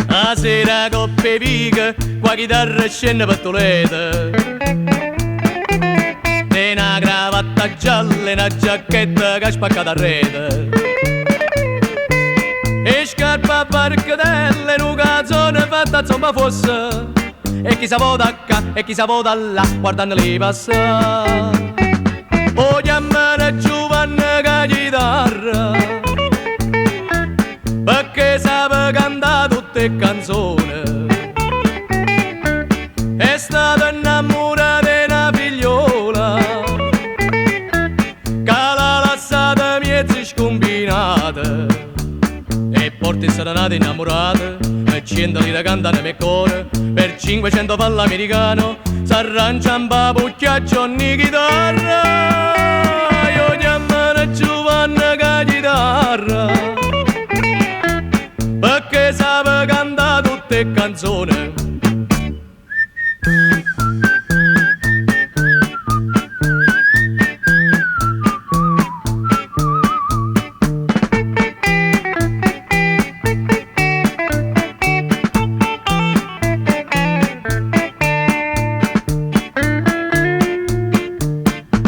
La sera coppe vighe, qua chitarra scende per Toledo. E una cravatta gialla e una giacchetta che ha spaccato a rete. E scarpa a barcatelle, in una canzone fatta a zomba fossa. E chi sa vota qua e chi sa vota là, guardandoli passare. O chiamare Giovanni che chitarra, perché sape cantare tutte canzoni. È stata innamorata di una figliola che l'ha lasciata mezza scombinata. E porti serenate innamorate e 100 lire cantano nel cuore. Per 500 fallo americano s'arrangia un papucchiaccio ogni chitarra. Io chiamano Giovanni che chitarra, perché sape cantare tutte canzoni.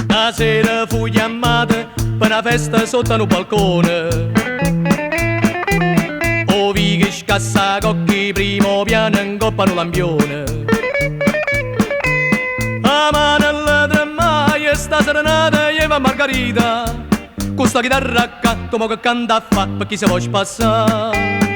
La sera fu chiamata per una festa sotto un balcone. O vi che scassa cocchi primo piano in coppa un lampione. A mano alla tremaia sta serenata e va Margherita. Con sta chitarra accanto mo che canta fa per chi si può spassare.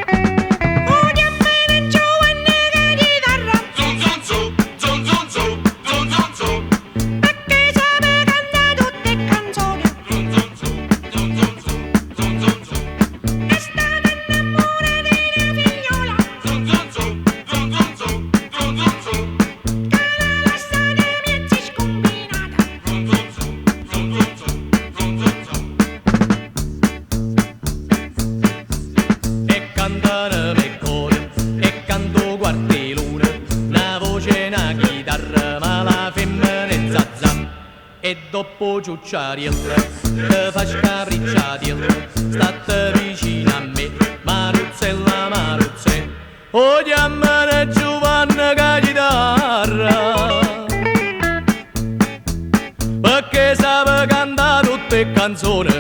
Cantano me cuore e canto quartellone, una voce e una chitarra, ma la femmina è zazza. E dopo ciucciariella, te fa scapricciariella, state vicino a me, Maruzzella, Maruzze. O chiamano Giovanni che chitarra, perché sape cantare tutte canzoni.